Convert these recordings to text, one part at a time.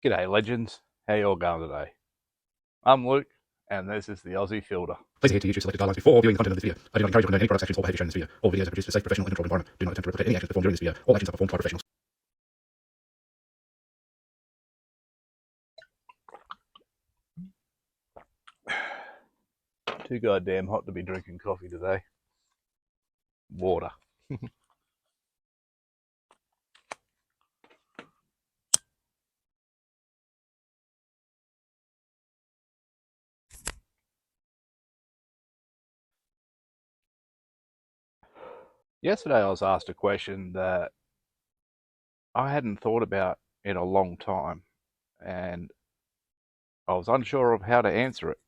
G'day legends, how you all going today? I'm Luke, and this is the Aussie Filter. Please adhere to YouTube selected guidelines before viewing the content of this video. I do not encourage or condone any products, actions, or behavior shown in this video. All videos are produced in a safe, professional, and controlled environment. Do not attempt to replicate any actions performed during this video. All actions are performed by professionals. Too goddamn hot to be drinking coffee today. Water. Yesterday I was asked a question that I hadn't thought about in a long time, and I was unsure of how to answer it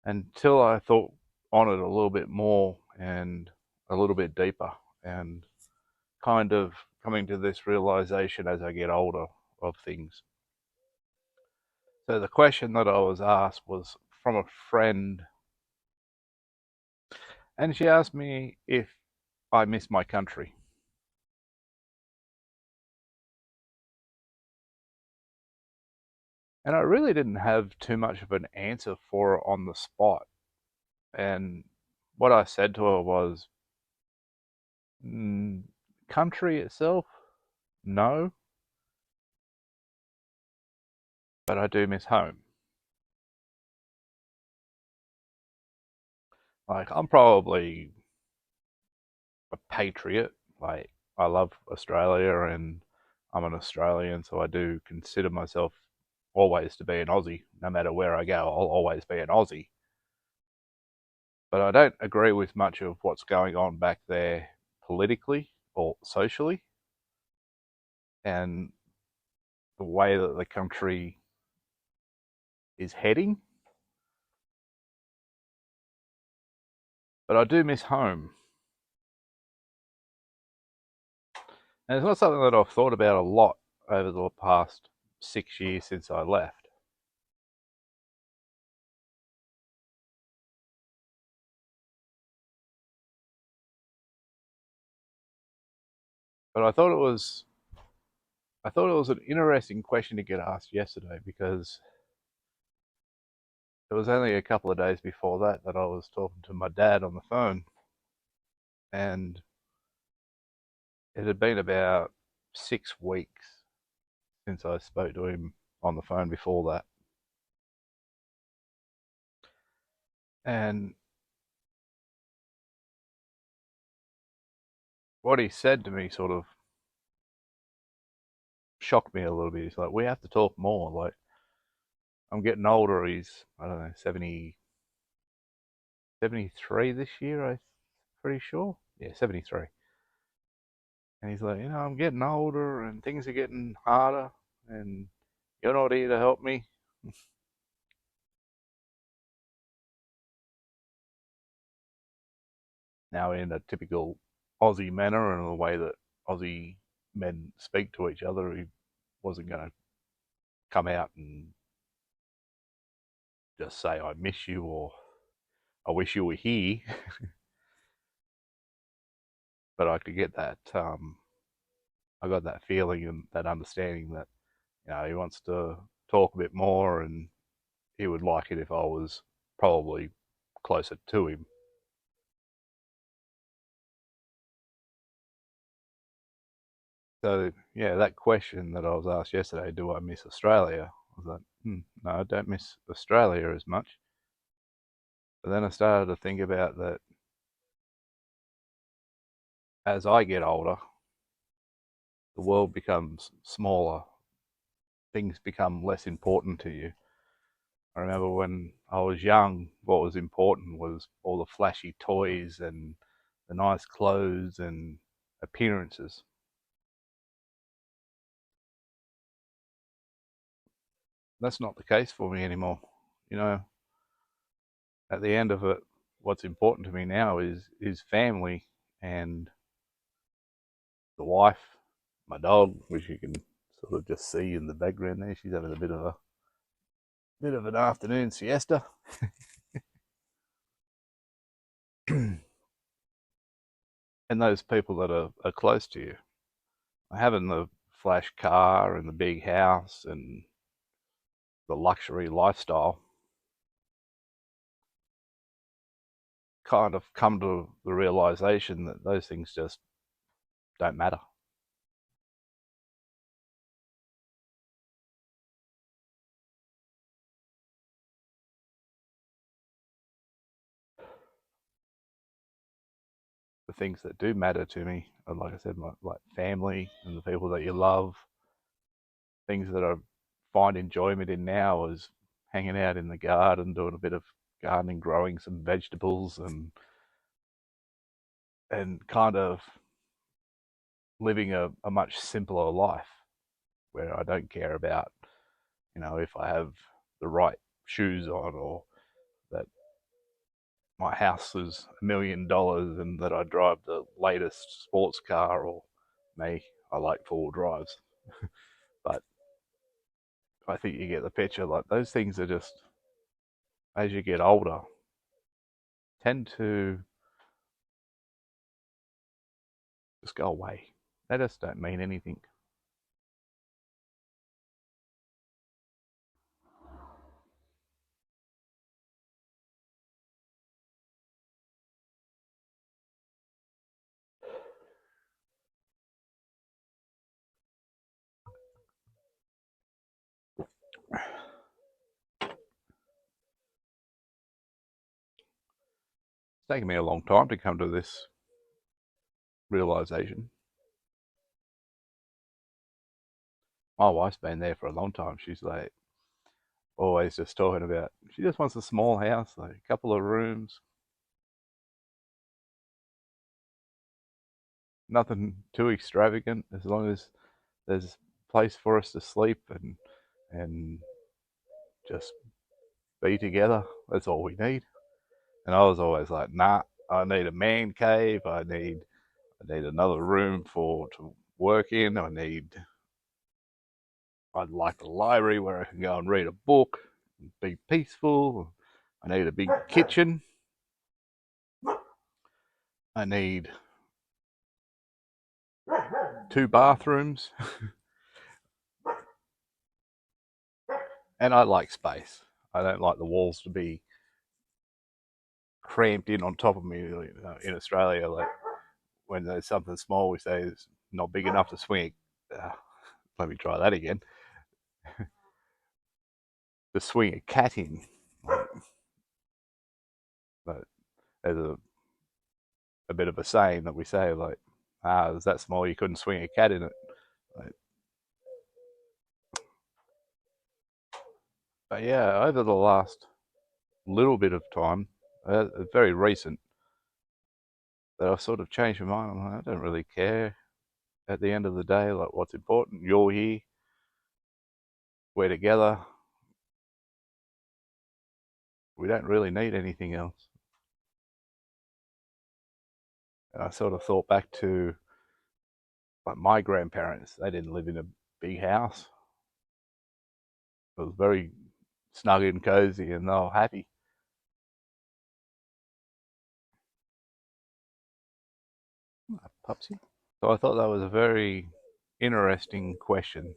until I thought on it a little bit more and a little bit deeper, and kind of coming to this realization as I get older of things. So the question that I was asked was from a friend, and she asked me if I miss my country. And I really didn't have too much of an answer for her on the spot. And what I said to her was, country itself, no, but I do miss home. Like, I'm probably a patriot. Like, I love Australia and I'm an Australian, so I do consider myself always to be an Aussie. No matter where I go, I'll always be an Aussie. But I don't agree with much of what's going on back there politically or socially, and the way that the country is heading. But I do miss home. And it's not something that I've thought about a lot over the past 6 years since I left. But I thought it was an interesting question to get asked yesterday, because it was only a couple of days before that I was talking to my dad on the phone, and it had been about 6 weeks since I spoke to him on the phone before that. And what he said to me sort of shocked me a little bit. He's like, we have to talk more. Like, I'm getting older. He's, I don't know, 73 this year, I'm pretty sure. Yeah, 73. And he's like, I'm getting older and things are getting harder and you're not here to help me. Now, in a typical Aussie manner and the way that Aussie men speak to each other, he wasn't going to come out and just say, I miss you, or I wish you were here. But I could get that, I got that feeling and that understanding that, he wants to talk a bit more and he would like it if I was probably closer to him. So, yeah, that question that I was asked yesterday, do I miss Australia? I was like, no, I don't miss Australia as much. But then I started to think about that as I get older, the world becomes smaller, things become less important to you. I remember when I was young, what was important was all the flashy toys and the nice clothes and appearances. That's not the case for me anymore. At the end of it, what's important to me now is family and the wife, my dog, which you can sort of just see in the background there. She's having a bit of an afternoon siesta. And those people that are close to you. Having the flash car and the big house and the luxury lifestyle, kind of come to the realization that those things just don't matter. The things that do matter to me are, like I said, like family and the people that you love. Things that I find enjoyment in now is hanging out in the garden, doing a bit of gardening, growing some vegetables, and kind of living a much simpler life where I don't care about, if I have the right shoes on, or that my house is $1 million and that I drive the latest sports car, or me, I like four-wheel drives. But I think you get the picture. Like, those things are just, as you get older, tend to just go away. They just don't mean anything. It's taken me a long time to come to this realization. My wife's been there for a long time. She's like always just talking about, she just wants a small house, like a couple of rooms, nothing too extravagant, as long as there's a place for us to sleep and just be together. That's all we need. And I was always like, nah, I need a man cave. I need another room to work in. I'd like a library where I can go and read a book and be peaceful. I need a big kitchen. I need 2 bathrooms. And I like space. I don't like the walls to be cramped in on top of me. In Australia, like, when there's something small, we say it's not big enough to swing. Let me try that again. To swing a cat in. Like, there's a bit of a saying that we say, like, it's that small you couldn't swing a cat in it. Like, but yeah, over the last little bit of time, very recent, that I've sort of changed my mind. I'm like, I don't really care at the end of the day. Like, what's important? You're here. We're together. We don't really need anything else. And I sort of thought back to, like, my grandparents. They didn't live in a big house. It was very snug and cozy, and they were happy. Pupsy. So I thought that was a very interesting question,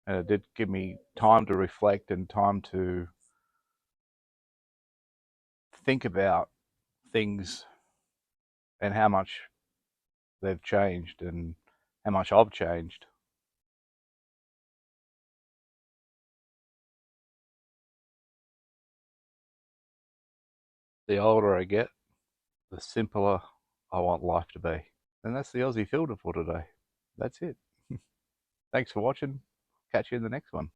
and it did give me time to reflect and time to think about things and how much they've changed and how much I've changed. The older I get, the simpler I want life to be. And that's the Aussie filter for today. That's it. Thanks for watching. Catch you in the next one.